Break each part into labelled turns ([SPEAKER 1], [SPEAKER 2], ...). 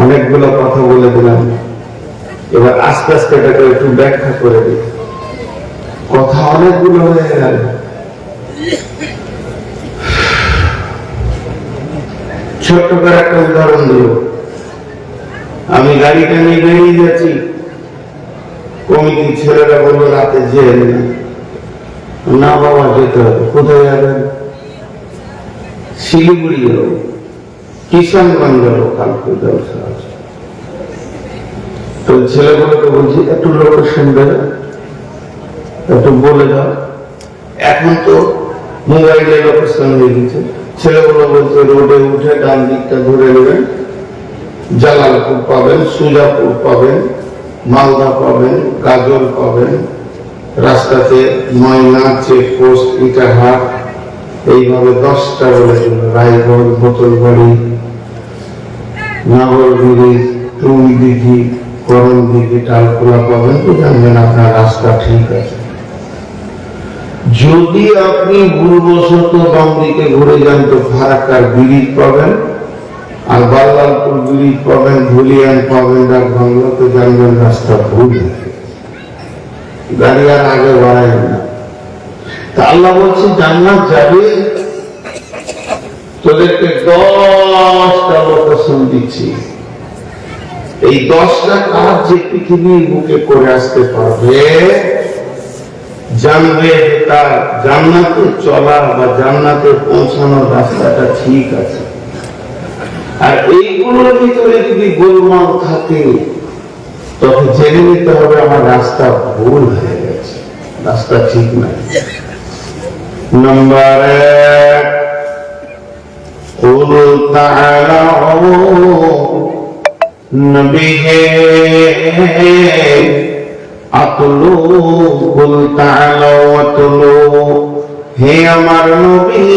[SPEAKER 1] অনেকগুলো কথা বলে দিলাম, এবার আস্তে আস্তে এটাকে একটু ব্যাখ্যা করে দিই। কথা অনেকগুলো হয়ে গেল। ছোট্ট করে একটা উদাহরণ দেব। আমি গাড়িটা নিয়ে বেরিয়ে যাচ্ছি, কমিটির ছেলেরা বললো রাতে যেয়ে না বাবা যেতে হবে। কোথায় যাবেন? শিলিগুড়ি যাবো, কিষানগঞ্জ যাবো, কালকে ব্যবসা আছে। তো ছেলেগুলোকে বলছি একটু লোকেশন দেবে, একটু বলে দাও। এখন তো মোবাইলে লোকেশন দিয়ে দিচ্ছে। ছেলেগুলো বলছে রোডে উঠে ডান দিকটা ধরে নেবেন, জালালপুর পাবেন, সুজাপুর পাবেন, মালদা পাবেন, গাজল পাবেন, রাস্তাতে ময়না, চেকপোস্ট, ইটাহাট, এইভাবে 10টা বলে দিল। রায়গঞ্জ, বোতলবাড়ি, নাগরগিরি, টুংদিঘি, করণদিঘি, টালখোলা পাবেন, তো জানবেন আপনার রাস্তা ঠিক আছে। যদি আপনি ভুলবশত বাম দিকে ঘুরে যান তো ফারাক্কার ব্রিজ পাবেন, আর বাল্লালপুর ব্রিজ পাবেন, ধুলিয়ান পাবেন, ডাকবাংলা, তো জানবেন রাস্তা ভুল। গাড়ি আর আগে বাড়ায় না। তা আল্লাহ বলছে জান্নাত যাবে, তোদেরকে 10টা লোকেশন দিচ্ছি। এই 10টা কাজ যে পৃথিবীর বুকে করে আসতে পারবে, জানবে তার জান্নাতে চলা বা জান্নাতে পৌঁছানোর রাস্তাটা ঠিক আছে। আর এইগুলোর ভিতরে যদি গোলমাল থাকে, তখন জেনে নিতে হবে আমার রাস্তা ভুল হয়ে গেছে, রাস্তা ঠিক নাই। নম্বর 1, কুল তাআলাউ, নবী হে আতলু, কুল তাআলাউ আতলু, হে আমার নবী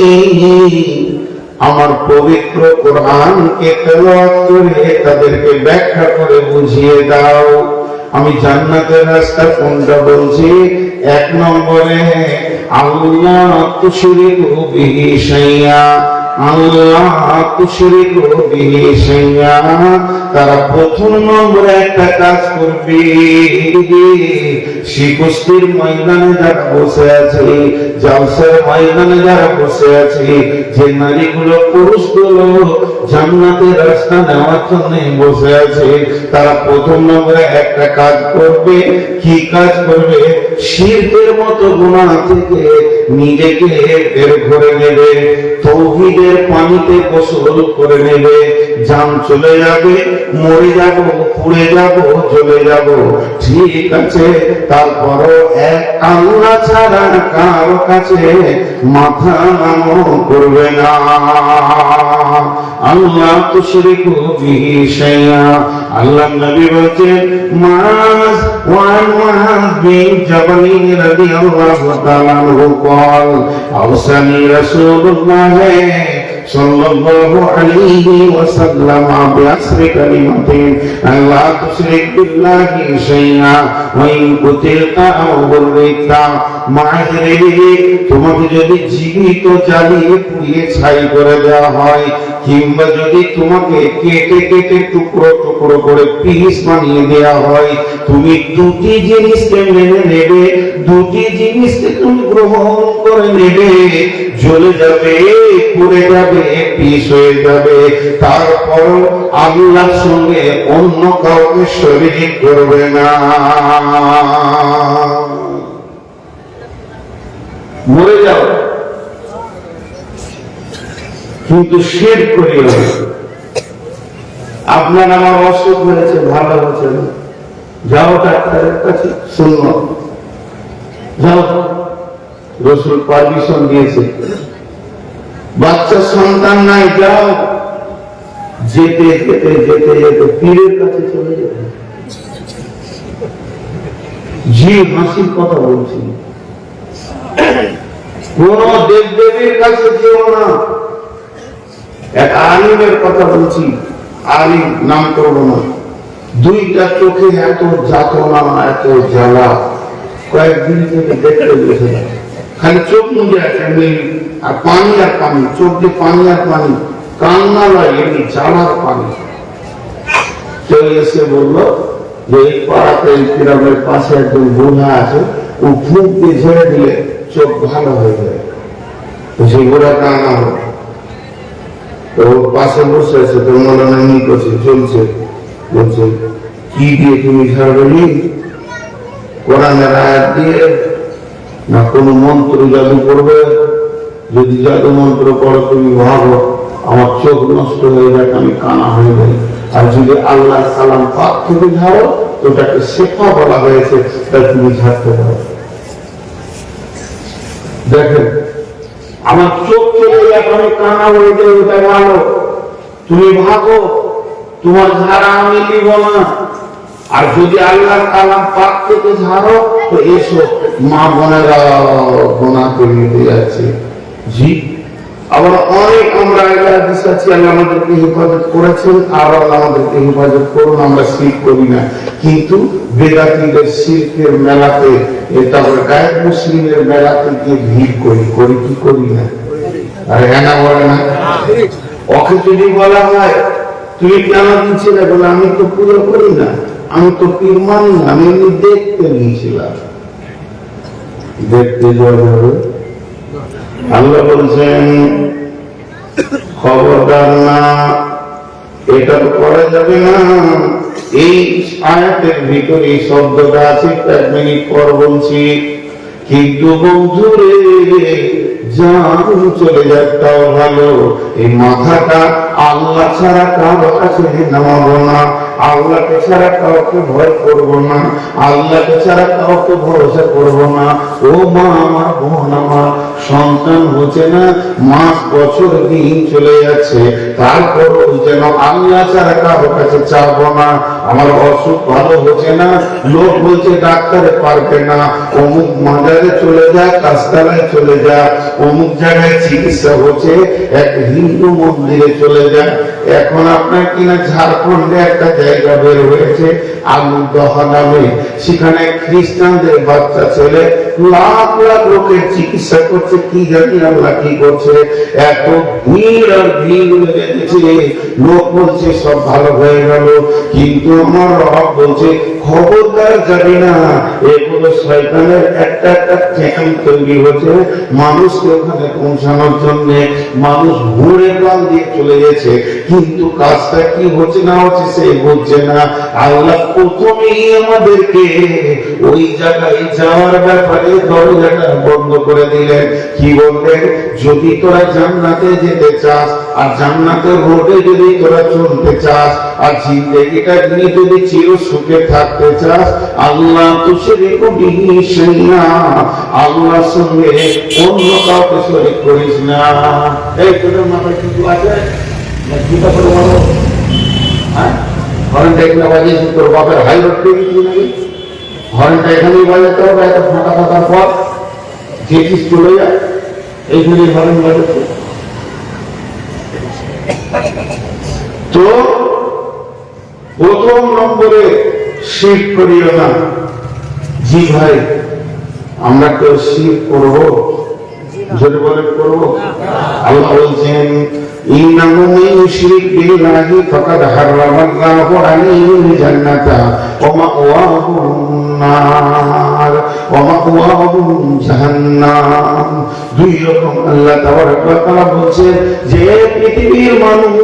[SPEAKER 1] আমার পবিত্র কোরআনকে তেলাওয়াত করে তাদেরকে ব্যাখ্যা করে বুঝিয়ে দাও। আমি জান্নাতের রাস্তা কোনটা বলছি? 1 নম্বরে আল্লাহ তুশরিকু বিহি শাইয়া, আল্লাহ তুশরিকু বিহি শাইয়া। তারা 1 নম্বরে একটা কাজ করবে, শিকুস্তির ময়দানে যারা বসে আছে, জালসার ময়দানে যারা বসে আছে, যে নারীগুলো পুরুষগুলো জান্নাতের রাস্তা নেওয়ার জন্য বসে আছে, তারা 1 নম্বরে একটা কাজ করবে। কি কাজ করবে? শিরকের মতো গুনাহ থেকে নিজেকে বের করে নেবে, তাওহীদের পানিতে গোসল করে নেবে। জান চলে যাবে, মরে যাব, পুড়ে যাব, চলে যাব, ঠিক আছে, তারপরও এক আল্লাহ ছাড়া কারো কাছে মাথা নামো করবে না। আল্লাহ তুশরিকু বিহি শাইয়া। আল্লাহ নবী বলেন, মাস বিন জাবাল রাদিয়াল্লাহু তাআলা আনহু قال أوصاني رسول الله صلى الله عليه وسلم بعشر كلمات لا تشرك بالله شيئا وإن قتلت أو غرقت। মায়েরে, তোমাকে যদি জীবিত জ্বালিয়ে পুড়িয়ে ছাই করে দেওয়া হয়, কিংবা যদি তোমাকে কেটে কেটে টুকরো টুকরো করে পিস বানিয়ে দেওয়া হয়, তুমি 2টি জিনিসকে মেনে নেবে, 2টি জিনিসকে তুমি গ্রহণ করে নেবে। জ্বলে যাবে, পুড়ে যাবে, পিস হয়ে যাবে, তারপর আল্লাহর সঙ্গে অন্য কাউকে শরীক করবে না। মরে যাও কিন্তু শিরক করিও না। আপনার আমার অসুখ হয়েছে, ভালো হচ্ছে না, যাও ডাক্তারের কাছে, শুনো, যাও, রাসূল পারমিশন দিয়েছে। বাচ্চা সন্তান নাই, যাও, যেতে যেতে যেতে যেতে পীরের কাছে চলে যেতে। জি, হাসির কথা বলছি, কোন দেবদেবীর কাছে যেও না। এক আলিমের কথা বলছি, আলিম নাম করবো না। 2টা চোখে এত যাতনা, এত জ্বালা, কয়েকদিন থেকে দেখতে গেছে, খালি চোখ মুজে আছে, আর পানি আর পানি, চোখ দিয়ে পানি আর পানি, কান্না লাগে, এমনি জ্বালার পানি। চলে এসে বললো যে এই পাড়াতে গ্রামের পাশে একজন বুড়া আছে, ও ফুঁক দিয়ে ঝেড়ে দিলে চোখ ভালো হয়ে যায়। তো সেই বুড়া কানা হলো, তো ওর পাশে বসে আছে, তো মনে নি করছে, চলছে, বলছে কি দিয়ে তুমি ঝাড়বে? কোরআনের আয়াত দিয়ে না কোনো মন্ত্র জাদু করবে? যদি জাদু মন্ত্র করো তুমি ভাবো আমার চোখ নষ্ট হয়ে যায়, আমি কানা হয়ে যাই। আর যদি আল্লাহ সালাম পাক থেকে ঝাড়ো তো ওটাকে শেখা বলা হয়েছে, তাই তুমি ঝাড়তে পারো। দেখেন আমার চোখ চলে যায়, আমি কানা হয়ে যাই, ওটা ভালো। তুমি ভাবো তোমার ঝাড়া আমি নিব না। আর যদি আল্লাহ কালাম পাক থেকে ঝাড়ো তো এসো, মা বোনেরা গোনা করে নিতে যাচ্ছে। জি, আবার অনেক আমরা হাদিস আছে, আল্লাহ আমাদেরকে হেফাজত করেছেন, আর আল্লাহ আমাদেরকে হেফাজত করুন, আমরা শিরক করি না। কিন্তু বেদাতীদের শিরকের মেলাতে, তারপরে গায়েব মুসলিমের মেলাতে গিয়ে ভিড় করি কি করি না? আর হ্যাঁ বলে না? ওকে যদি বলা হয় তুমি কেন দিচ্ছিলে, বলে আমি তো পুজো করি না, আমি তো পীর মানি না, আমি এমনি দেখতে নিয়েছিলাম। দেখতে যাওয়া আল্লাহ বলছেন খবরদার না, এটা তো করা যাবে না। এই আয়াতের ভিতরে শব্দটা আছে, 1 মিনিট পর বলছি। কিন্তু বন্ধুরে জান চলে যায় তাও ভালো, এই মাথাটা আল্লাহ ছাড়া কারো কাছে নামাবো না, আল্লাহকে ছাড়া কাউকে ভয় করব না, আল্লাহকে ছাড়া কাউকে ভরসা করব না। ও মা আমার, বোন আমার, সন্তান হচ্ছে না, মাস বছর দিন চলে যাচ্ছে, তারপরও যেন আল্লাহ ছাড়া কারো কাছে চাবো না। আমার অসুখ ভালো হচ্ছে না, লোক বলছে ডাক্তারে পারবে না, অমুক মাজারে চলে যায়, কাস্তালায় চলে যায়, অমুক জায়গায় চিকিৎসা হচ্ছে, এক হিন্দু মন্দিরে চলে যায়। এখন আপনার কিনা ঝাড়খণ্ডে একটা জায়গা বের হয়েছে আলুদহ নামে, সেখানে খ্রিস্টানদের বাচ্চা ছেলে লাখ লাখ লোকের চিকিৎসা করছে, কি জানি আল্লাহ কি করছে। এত ভিড় আর ভিড় লেগেছে, লোক বলছে সব ভালো হয়ে গেল, কিন্তু আমার রব বলছে খবরদার যাবে না, এগুলো শয়তানের একটা একটা ক্যাম্প তৈরি হচ্ছে মানুষকে ওখানে পৌঁছানোর জন্য। মানুষ ঘুরে পাল দিয়ে চলে গেছে, কিন্তু কাজটা কি হচ্ছে না হচ্ছে সে বুঝছে না। আল্লাহ প্রথমেই আমাদেরকে ওই জায়গায় যাওয়ার ব্যাপারে দরজাটা বন্ধ করে দিলেন। কি বললেন? যদি তোরা জান্নাতে যেতে চাস, আর জান্নাতের রোডে যদি তোরা চলতে চাস, আর জিন্দেগিটা নিয়ে যদি চির সুখে থাকতে চাস, আল্লাহ তো সেরকম না, আল্লাহর সঙ্গে অন্য কাউকে শরীক করিস না। এই তোদের মাথায় কিছু আছে? হরেনটা এখানে বাজিয়েছি, তোর বাপের হাই রোড পেয়ে গেছি নাকি? হরেনটা এখানেই বাজাতে হবে, এত ফাঁকা ফাঁকার পর যেটিস চলে যায়, এইখানেই হরেন বাজাচ্ছে। তো প্রথম নম্বরে শিরক করিও না। জি ভাই, আমরা কেউ শিরক করবো? যদি বলে করবো? আল্লাহ বলছেন ইন্নাহু মান ইউশরিক বিল্লাহি ফাকাদ হারামাল্লাহু আলাইহিল জান্নাতা ওয়া মাওয়াহুন নার ওয়া মাওয়াহুম জাহান্নাম। দুই রকম আল্লাহ তাবারক ওয়া তাআলা বলছেন যে পৃথিবীর মানুষ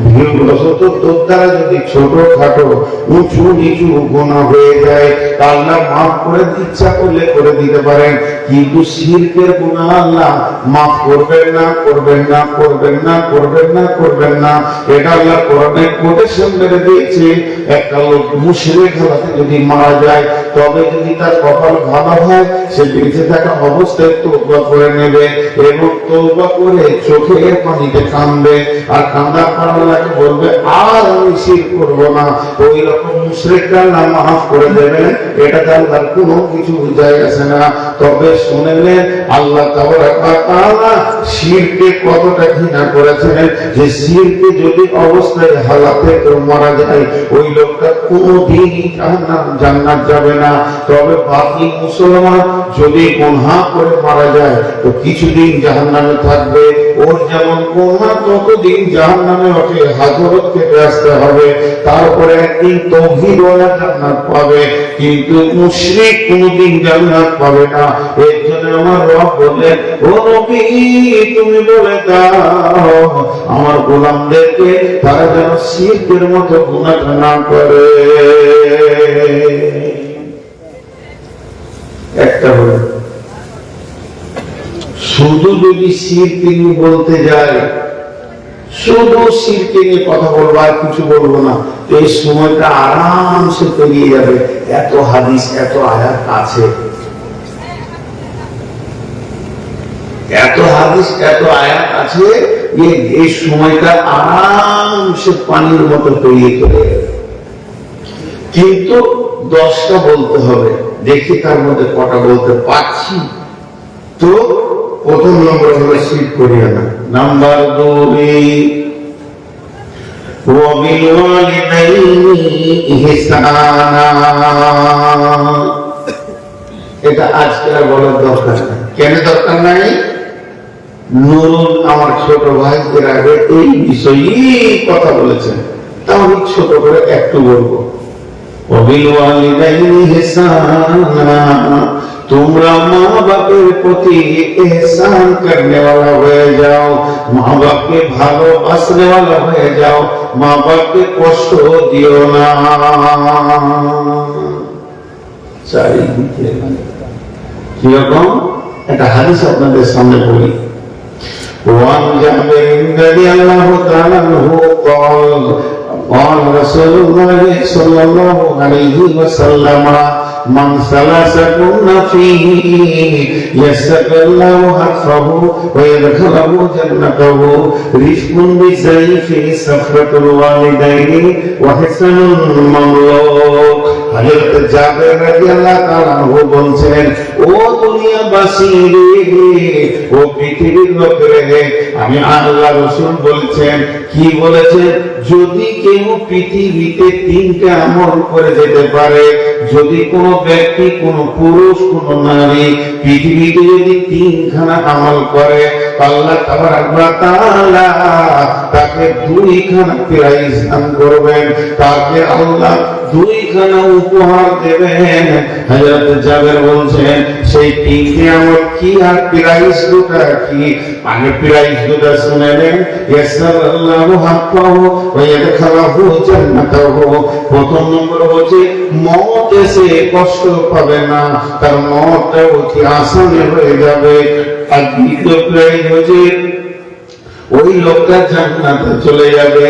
[SPEAKER 1] ভুলবশত তোর দ্বারা যদি ছোটখাটো উঁচু নিচু গুনাহ হয়ে যায়, তা আল্লাহ মাফ করে ইচ্ছা করলে করে দিতে পারেন, কিন্তু শিরকের গুনাহ আল্লাহ মাফ করবেন না, করবেন না, করবেন না, করবেন না, করবেন না। এটা আল্লাহ কোরআনে কোটেশন মেরে দিয়েছে। একটা লোক মুশরিক হতে যদি মারা যায়, তবে যদি তার কপাল ভালো হয়, সে বেঁচে থাকা অবস্থায় তওবা করে নেবে এবং তওবা করে চোখের পানিতে কাঁদবে, আর কান্দার পর আল্লাহকে বলবে আর আমি শিরক করব না। ওই রকম মুশরিকরা আল্লাহ মাফ করে দেবেন। এটাতে আল্লাহর কোনো কিছু যায় আসে না। তবে শুনেলেন আল্লাহ তাআলা শিরকে কতটা ঘৃণা করেছেন, যে শিরকে যদি অবস্থায় হালাতে কেউ মারা যায়, ওই লোকটা কোনোদিন জান্নাত যাবে না। তবে বাকি মুসলমান যদি গুনাহ করে মারা যায় তো কিছুদিন জাহান্নামে থাকবে, ওর যেমন গুনাহ ততদিন জাহান্নামে ওকে হাজরত থেকে আসতে হবে, তারপরে একদিন তৌহিদওয়ালা জান্নাত পাবে, কিন্তু মুশরিক কোনদিন জান্নাত পাবে না। এর জন্য আমার রব বললেন, ও নবী তুমি বলে দাও আমার গোলামদেরকে তারা যেন শিরকের মতো গুনাহটা না করে। একটা হলো শুধু যদি শিরক নিয়ে বলতে যায়, শুধু শিরক নিয়ে কথা বলবো আর কিছু বলবো না, এই সময়টা আরামসে পেরিয়ে যাবে। এত হাদিস এত আয়াত আছে, এত হাদিস এত আয়াত আছে, এই সময়টা আরামসে পানির মতো পেরিয়ে চলে যাবে। কিন্তু 10টা বলতে হবে, দেখি তার মধ্যে কটা বলতে পারছি। তো প্রথম নম্বর হলো শিরক করিয়া না। নাম্বার 2 ওয়াবিলওয়ালিদাইনি ইহসানা। এটা আজকে আর বলার দরকার নাই। কেন দরকার নাই? নুরুল আমার ছোট ভাই এর আগে এই বিষয়েই কথা বলেছেন, তা আমি ছোট করে একটু বলবো। ওয়াবিলওয়ালিদাইনি ইহসানা, তোমরা মা বাপের প্রতি ইহসান করনে वाला হয়ে যাও, মা বাপকে ভালোবাসনে वाला হয়ে যাও, মা বাপকে কষ্ট দিও না। চারিদিকে কিরকম একটা হাদিস আপনাদের সামনে বলি। ওয়ান জাবের রাদিয়াল্লাহু তাআলা আনহু قال قال رسول الله صلى الله عليه وسلم من سلسكن فيه يسر الله حقه ويدخله جنته رزق بسيف سفرة الوالدين وحسن المملوك। হযরত জাবের রাদিয়াল্লাহু তাআলা আনহু বলেন, ও দুনিয়াবাসী রে, ও পৃথিবীর লোকেরা, আমি আল্লাহ রাসূল বলেছেন, কি বলেছেন? যদি কেউ পৃথিবীতে 3টা আমল করে যেতে পারে, যদি কোন ব্যক্তি, কোন পুরুষ, কোন নারী পৃথিবীতে যদি 3খানা আমল করে, আল্লাহ তাআলা তাকে 2খানা প্রাইজ দান করবেন, তাকে আল্লাহ 2খানা উপহার দেবেন। হযরত জাবের বলেন, সেই 3টি আমল কি আর প্রাইজ দুটা কি? আগে প্রাইজ দুটা শুনে নেন। ইয়াসাল্লাহু হাক্কাহু ওয়া ইয়াদখালুহু জান্নাতাহু। প্রথম নম্বর হচ্ছে মওত এসে কষ্ট পাবে না, তার মওতটা অতি আসানে হয়ে যাবে। আর দ্বিতীয় প্রাইজ হচ্ছে ওই লোকটা জান্নাতে চলে যাবে।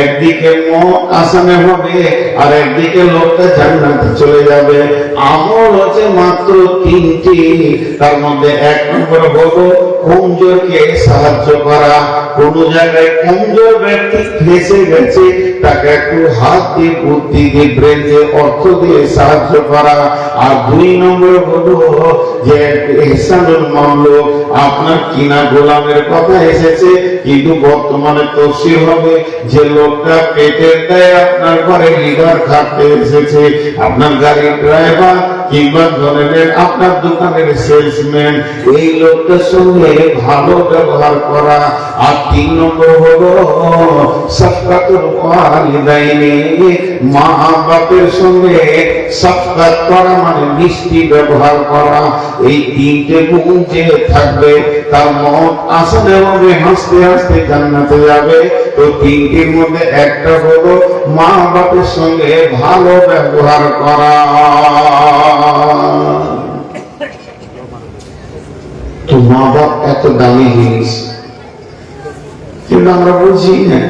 [SPEAKER 1] একদিকে মওত আসানে হবে আর একদিকে লোকটা জান্নাতে চলে যাবে। আমল হচ্ছে মাত্র 3টি, তার মধ্যে 1 নম্বর হলো কমজোরকে সাহায্য করা। কোন জায়গায় কমজোর ব্যক্তি ফেসে গেছে, তাকে একটু হাত দিয়ে, বুদ্ধি দিয়ে, ব্রেন দিয়ে, অর্থ দিয়ে সাহায্য করা। আর 2 নম্বর হলো যে ইহসানুল মামলুক, আপনার কিনা গোলামের কথা এসেছে, কিন্তু বর্তমানে তফসির হবে যে লোকটা পেটের দায়ে আপনার ঘরে লিভার খাটতে এসেছে, আপনার গাড়ির ড্রাইভার কিংবা ধরেন আপনার দোকানের সেলসম্যান, এই লোকটার সঙ্গে ভালো ব্যবহার করা। আর 3 নম্বর হলো সাফকাতুল ওয়ালিদাইনি, মা বাপের সঙ্গে সাফকাত করা মানে মিষ্টি ব্যবহার করা। এই 3টে গুণ যে থাকবে, তার মওত আসানে হবে, হাসতে হাসতে জান্নাতে যাবে। তো 3টির মধ্যে একটা হলো মা বাপের সঙ্গে ভালো ব্যবহার করা। তো মা বাপ এত দামি জিনিস, কিন্তু আমরা বুঝি না।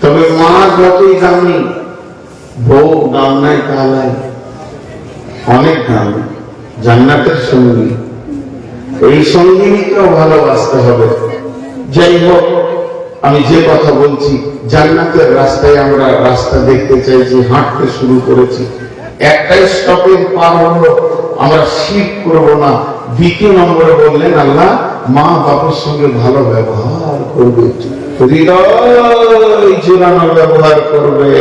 [SPEAKER 1] তবে মা যতই দামি, বউ দাম নাই তাহলে অনেক দাম। জান্নাতের সঙ্গী, এই সঙ্গীকেও ভালোবাসতে হবে। যাই হোক, আমি যে কথা বলছি, জান্নাতের রাস্তায় আমরা রাস্তা দেখতে চাইছি, হাঁটতে শুরু করেছি। একটাই স্টপেজ পার হলো, আমরা শিরক করব না। 2 নম্বরে বললেন আল্লাহ মা বাবার সঙ্গে ভালো ব্যবহার করবে, হৃদয় জোড়ানো ব্যবহার করবে,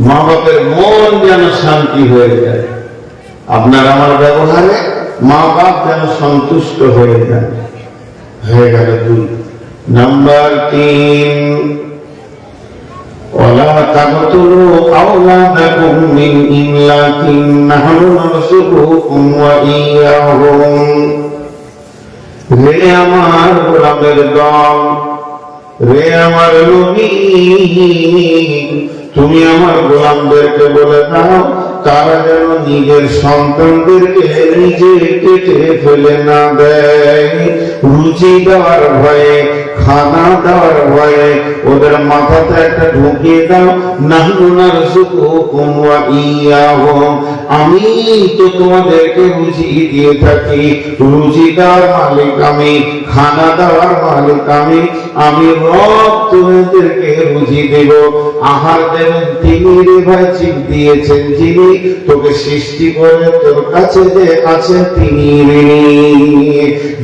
[SPEAKER 1] মা বাপের মন যেন শান্তি হয়ে যায়। আপনার আমার ব্যবহারে মা বাপ যেন সন্তুষ্ট হয়ে যায়। হয়ে গেল 2। নাম্বার 3, ওয়ালা তাকতুলু আওলাদাকুম মিন ইমলাকিন নাহনু নারযুকুকুম ওয়া ইয়্যাহুম। রে আমার গোলামের দল, রে আমার নবী, তুমি আমার গোলামদেরকে বলে দাও তারা যেন নিজের সন্তানদেরকে নিজে কেটে ফেলে না দেয়। রুচি দেওয়ার ভয়ে, খানা দেওয়ার ভয়ে ওদের মাথাতে একটা ঢুকিয়ে দাও, নাহনু নারযুকুকুম ওয়া ইয়্যাহুম, আমি তো তোমাদেরকে রুচি দিয়ে থাকি, রুচি দেওয়ার মালিক আমি, খানা দেওয়ার মালিক আমি, আমি রব তোমাদেরকে রুচি দেব, আহার দেবেন তিনি, রে ভাই চিপ দিয়েছেন যিনি, তোকে সৃষ্টি করে তোর কাছে যে আছেন তিনি ঋণী।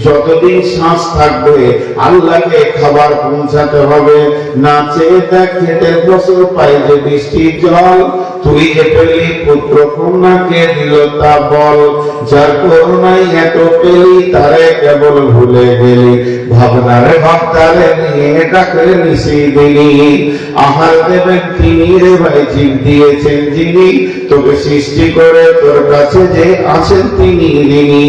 [SPEAKER 1] যতদিন শ্বাস থাকবে আল্লাহকে খাবার পৌঁছাতে হবে, না চেয়ে দেখ খেটের ফসল পাই যে বৃষ্টির জল, তুই যে পেলি পুত্র কন্যাকে দিল তা বল, যার করুণায় এত পেলি তারে কেবল ভুলে গেলি, ভাবনারে ভাবতারে নিয়ে ডাকে মিশিয়ে দিলি, আহার দেবেন তিনি, রে ভাই জীব দিয়েছেন যিনি, তোকে সৃষ্টি করে তোর কাছে যে আছেন তিনি ঋণী।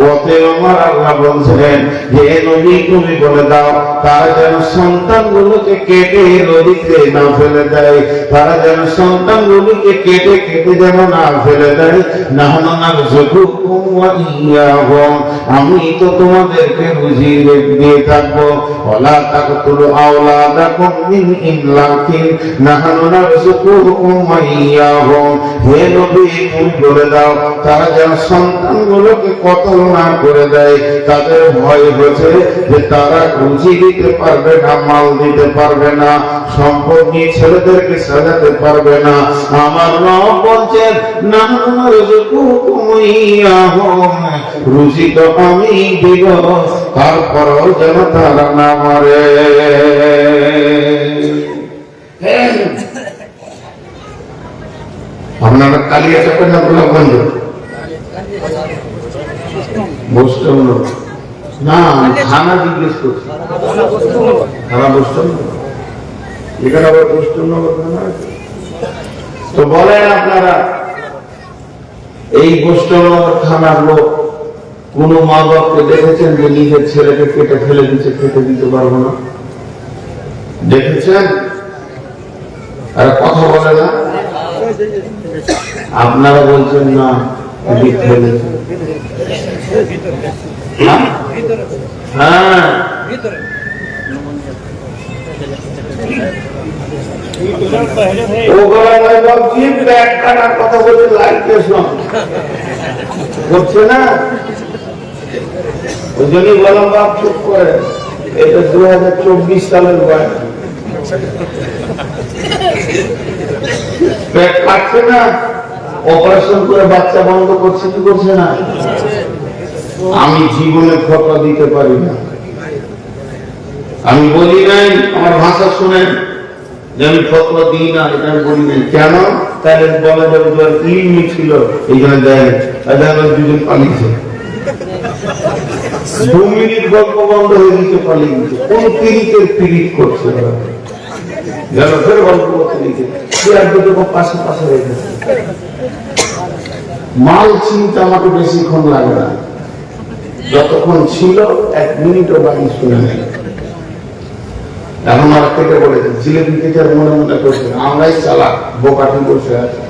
[SPEAKER 1] অতএব আমার আল্লাহ বলছেন যে নবী তুমি বলে দাও তারা যেন সন্তানগুলোকে কেটে নদীতে না ফেলে দেয়, তারা যেন সন্তানগুলোকে কেটে কেটে যেন না ফেলে দেয়, নাহনু নারযুকুকুম ওয়া ইয়্যাহুম, আমি তো তোমাদেরকে রুজি দিয়ে থাকবো। ওয়ালা তাকতুলু আওলাদাকুম মিন ইমলাকিন নাহনু নারযুকুকুম ওয়া ইয়্যাহুম, হে নবী তুমি বলে দাও তারা যেন সন্তানগুলোকে কতল না করে দেয়, তাদের ভয় হচ্ছে যে তারা রুজি দিতে পারবে না, মাল দিতে পারবে না, সম্পদ নিয়ে ছেলেদেরকে সাজাতে পারবে না। আমার রব বলছেন নাহনু নারযুকুকুম ওয়া ইয়্যাহুম, রুজি তো আমি দিব, তারপরও যেন তারা না মরে। আপনারা কালিয়া চাপেন না বলা বন্ধ বসতে হলো না, খানা জিজ্ঞেস করছি, খানা বসতে এখানে আবার বসতে তো বলেন আপনারা এই গোষ্ঠনগর থানার লোক কোন মা বাপকে দেখেছেন যে নিজের ছেলেকে কেটে ফেলে দিচ্ছে, কেটে দিতে পারবো না? দেখেছেন? আর কথা বলে না, আপনারা বলছেন না হ্যাঁ কথা বলতে করছে না, ওই জন্যই বললাম বাপ চুপ করে, এটা 2024 সালের বয়স, পেট কাটছে না, অপারেশন করে বাচ্চা বন্ধ করছে কি করছে না? আমি জীবনে ফতোয়া দিতে পারি না, আমি বলি নাই, আমার ভাষা শুনেন যে আমি ফতোয়া দিই না, এটা আমি বলি নাই। কেন? তাহলে বলা যাবে যে ইলমি ছিল এই জন্য দেয়, দুজন পালিয়েছে, 2 মিনিট গল্প বন্ধ হয়ে গেছে, পালিয়ে গেছে, কোন পীড়িতের পীড়িত করছে যেন ফের গল্প করতে দিচ্ছে, পাশে পাশে রেখেছে। মাল চিন্তা আমাকে বেশিক্ষণ লাগে না, যতক্ষণ ছিল 1 মিনিটও বাকি শুনে নেই। এখন আর কেটে বলেছে জিলেবি কেটে মনে মনে করছে আমরাই চালাক, বোকাটি বসে আছে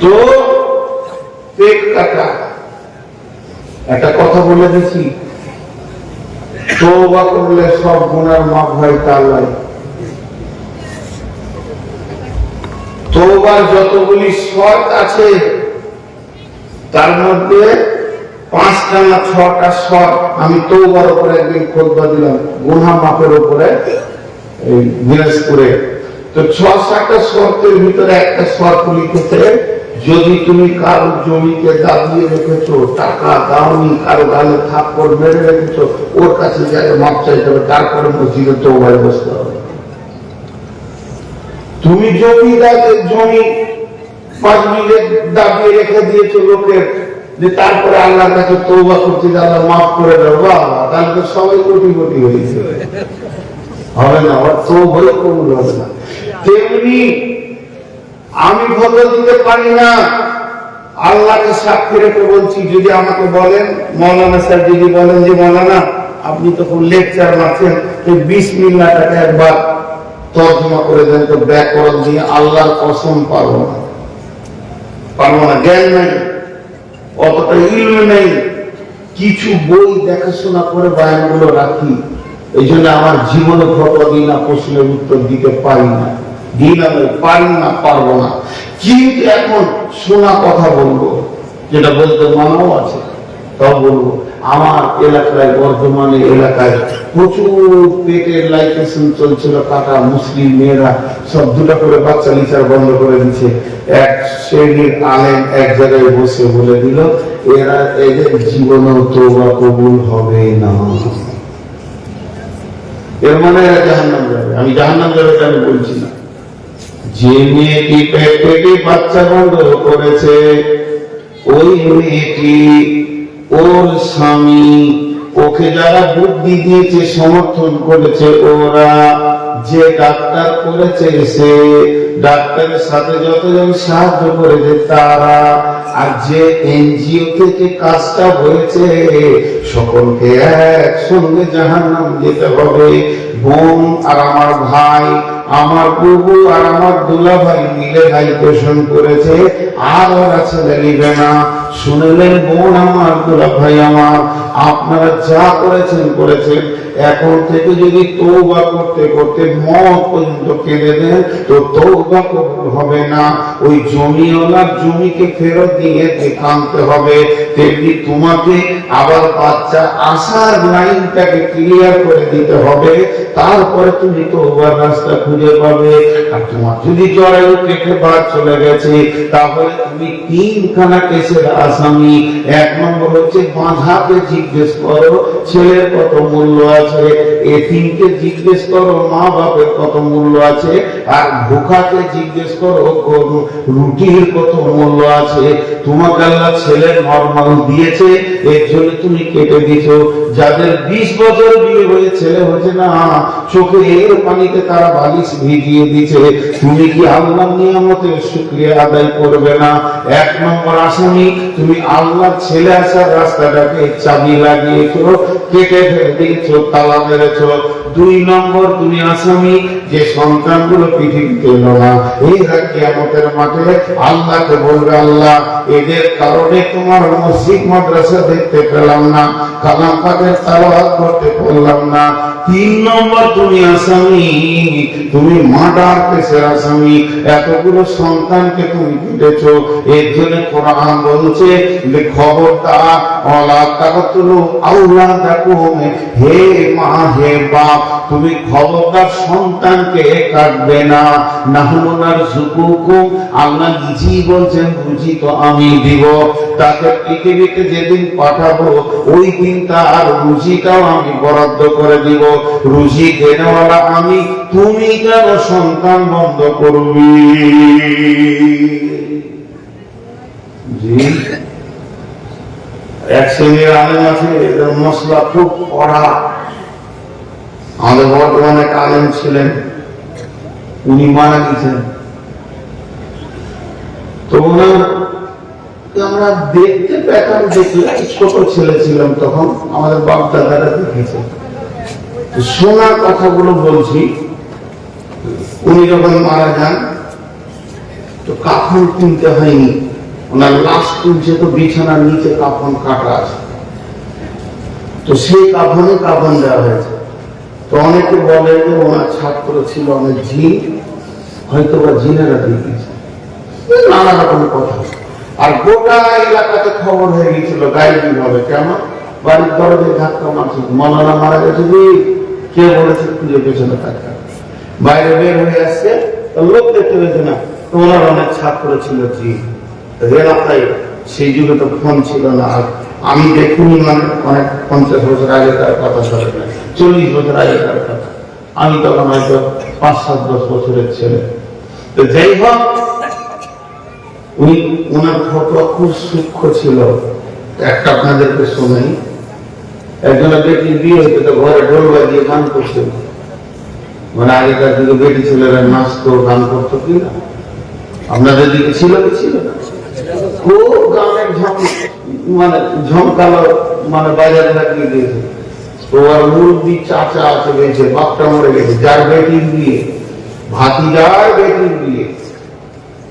[SPEAKER 1] তো পেট কাটা। একটা কথা বলে দিচ্ছি, তওবা করলে সব গুনার মাফ হয় তা নয়। তওবার যতগুলি শর্ত আছে তার মধ্যে 5টা না 6টা শর্ত আমি তওবার উপরে একদিন খুতবা দিলাম, গুনাহ মাফের উপরে এই দিনাজপুরে। তো 6-7টা শর্তের ভিতরে একটা শর্ত লিখেছে, যদি তুমি কারো জমিতে দাবিয়ে রেখেছো, টাকা দাওনি, কারো গালে থাপ্পড় মেরে রেখেছো, ওর কাছে যাকে মাপ চাইতে হবে, তারপরে মসজিদে তওবায় বসতে হবে। তুমি জমি 5 বিঘে দাবিয়ে রেখে দিয়েছো লোকের, যে তারপরে আল্লাহর কাছে তওবা করছি যে আল্লাহ মাফ করে দাও, বাবা তাহলে তো সবাই কোটি কোটি হয়েছে, হবে না, আবার তওবা কবুল হবে না। তেমনি আমি ফতোয়া দিতে পারি না, আল্লাহকে সাক্ষী রেখে বলছি, যদি আমাকে বলেন মৌলানা স্যার যদি বলেন যে মৌলানা আপনি তখন লেকচার মারছেন, এই বিসমিল্লাহ টাকা একবার তর্জমা করে দেন তো ব্যাকরণ দিয়ে, আল্লাহর কসম পারবো না, জ্ঞান নাই, অতটা ইলম নেই, কিছু বই দেখাশোনা করে বয়ানগুলো রাখি, এই জন্য আমার জীবনে ফতোয়া দিই না, প্রশ্নের উত্তর দিতে পারি না, পারি না, পারবো না। কিন্তু এখন শোনা কথা বলবো, যেটা বলতে মানাও আছে তাও বলবো। আমার এলাকায়, বর্ধমানে এলাকায় প্রচুর পেটের লাইকেশন চলছিল, কাটা মুসলিম মেয়েরা সব দুটা করে বাচ্চা লিচার বন্ধ করে দিচ্ছে। এক শ্রেণীর আলেম এক জায়গায় বসে বলে দিল এরা, এদের জীবনেও তওবা কবুল হবে না, এর মানে এরা জাহান্নাম যাবে। আমি জাহান্নাম যাবে আমি বলছি না, যে মেয়েটি পেট থেকে বাচ্চা বন্ধ করেছে ওই মেয়েটি, ওর স্বামী, ওকে যারা বুদ্ধি দিয়েছে, সমর্থন করেছে, ওরা যে ডাক্তার করেছে সে, ডাক্তারের সাথে যতজন সাহায্য করেছে তারা, আর যে এনজিও থেকে কাজটা হয়েছে, সকলকে একসঙ্গে জাহান্নাম যেতে হবে। বোন আর আমার ভাই, আমার বুবু আর আমার দুলা ভাই মিলে ভাই পোষণ করেছে, আর ওরা ছেলে নিবে না। শুনলেন বোন আমার, দুলা ভাই আমার, আপনারা যা করেছেন করেছেন, এখন থেকে যদি তওবা করতে করতে মওত পর্যন্ত কেঁদে দেন তো তওবা কবুল হবে না। ওই জমিওয়ালার জমিকে ফেরত দিয়ে কাঁদতে হবে। তেমনি তোমাকে আবার বাচ্চা আসার লাইনটাকে ক্লিয়ার করে দিতে হবে, তারপরে তুমি তওবার রাস্তা খুঁজে পাবে। আর তোমার যদি জরায়ু কেটে বাদ চলে গেছে, তাহলে তুমি তিনখানা কেসের আসামি। এক নম্বর হচ্ছে বাঁধাকে জিজ্ঞেস করো ছেলের কত মূল্য আছে, এতিমকে জিজ্ঞেস করো মা বাপের কত মূল্য আছে, আর ভুখাকে জিজ্ঞেস করো রুটির কত মূল্য আছে। তোমাকে আল্লাহ ছেলে নরমাল দিয়েছে, এর জন্য তুমি কেটে দিছো। যাদের 20 বছর বিয়ে হয়ে ছেলে হয়েছে না, চোখে এর পানিতে তারা বালিশ ভিজিয়ে দিছে, তুমি কি আল্লাহর নিয়ামতের শুকরিয়া আদায় করবে না? এক নম্বর আসামি, তুমি আল্লাহর ছেলে আসার রাস্তাটাকে চাবি লাগিয়েছো, কেটে ফেলে দিয়েছো, তালা মেরেছো। 2 নম্বর তুমি আসামি, যে সন্তানগুলো পৃথিবীতে এলো না, এরা কিয়ামতের মাঠে আল্লাহকে বলবে আল্লাহ এদের কারণে তোমার মসজিদ মাদ্রাসা দেখতে পেলাম না, কালাম পাকের তেলাওয়াত করতে পারলাম না। 3 নম্বর তুমি আসামি, তুমি মার্ডার কেসের আসামি, এতগুলো সন্তানকে তুমি কেটেছো। এর জন্য কোরআন বলছে যে খবরদার ওয়ালা তাকতুলু আওলাদাকুম, হে মা হে বাপ তুমি খবরদার সন্তানকে কাটবে না। নাহনু নারযুকুকুম, আল্লাহ নিজেই বলছেন রুজি তো আমি দিব, তাকে পৃথিবীতে যেদিন পাঠাবো ওই দিন তার রুজিটাও আমি বরাদ্দ করে দিব। রুজি দেনেওয়ালা আমি, তুমি কেন সন্তান বন্ধ করবি? জি, এক শ্রেণীর আলেম আছে, এদের মশলা খুব কড়া। আমাদের বর্তমানে আলেম ছিলেন, উনি মারা গেছেন, তো ওনার আমরা দেখতে পেতাম, দেখলে ছোট ছেলে ছিলাম তখন, আমাদের বাপ দাদারা দেখেছে। শোনা কথাগুলো বলছি, উনি যখন মারা যান তো কাফন কিনতে হয়নি, ওনার লাশ তুলছে তো বিছানার নিচে কাফন কাটা আছে, তো সেই কাফনে কাফন দেওয়া হয়েছে। তো অনেকে বলে যে ওনার ছাত্র ছিল অনেক জিন, হয়তো বা জিনেরা দিয়ে দিয়েছে, নানা রকম কথা। আর গোটা এলাকাতে খবর হয়ে গেছিল গায়েবী ভাবে। কেমন? বাড়ির দরজে ধাক্কা মারছে, মৌলানা মারা গেছে, কে বলেছে খুঁজে পেছনে থাকা, বাইরে বের হয়ে আসছে, লোক দেখতে পেয়েছে না, ওনার অনেক ছাত্র ছিল জি এলাকায়। সেই যুগে তো ফোন ছিল না, আর আমি দেখিনি, মানে অনেক 50 বছর আগেকার কথা, 40 বছর আগেকার কথা, আমি তখন হয়তো 5-7-10 বছরের ছেলে। তো যাই হোক, উনি ওনার ফটো খুব সূক্ষ্ম ছিল, একটা আপনাদেরকে শোনাই। একজনের বেটি বিয়ে হতো, তো ঘরে ঢোল বাজিয়ে গান করছে। মানে আগেকার দিকে বেটি ছেলেরা নাচতো, গান করতো কিনা? আপনাদের দিকে ছিল কি ছিল না? খুব গানের মানে ঝমকালো, মানে বাজারে লাগিয়ে দিয়েছে। তো আর মুরব্বী চাচা আছে বেঁচে, বাপটা মরে গেছে, যার বেটির বিয়ে, ভাতিজার বেটির বিয়ে,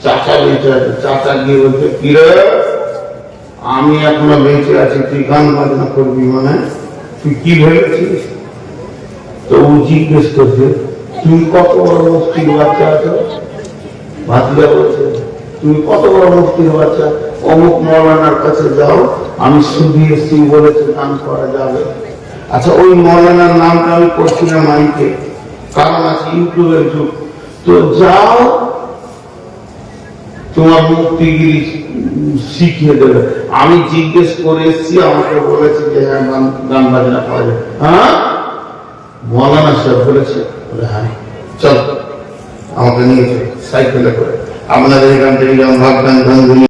[SPEAKER 1] চাচা বেঁচে আছে। চাচা গিয়ে বলছে, কিরে আমি এখনো বেঁচে আছি, তুই গান বাজনা করবি মানে? তুই কি ভেবেছিস? তো ও জিজ্ঞেস করছে, তুমি কত বড় মুফতির বাচ্চা আছো? ভাতিজা বলছে, তুমি কত বড় মুফতির বাচ্চা? অমুক মৌলানার কাছে যাও, আমি শুধু এসছি বলেছে গান করা যাবে। আচ্ছা, ওই মৌলানার নামটা আমি করছি না মাইকে, কারণ আছে ইউটিউবের যুগ। তো যাও, তোমার মুক্তিগিরি শিখিয়ে দেবে। আমি জিজ্ঞেস করে এসছি, আমাকে বলেছে যে হ্যাঁ গান বাজনা করা যায়। হ্যাঁ, মৌলানা সাহেব বলেছে, বলে হ্যাঁ চল, আমাকে নিয়ে চল সাইকেলে করে। আপনাদের এখান থেকে যেমন ভাববেন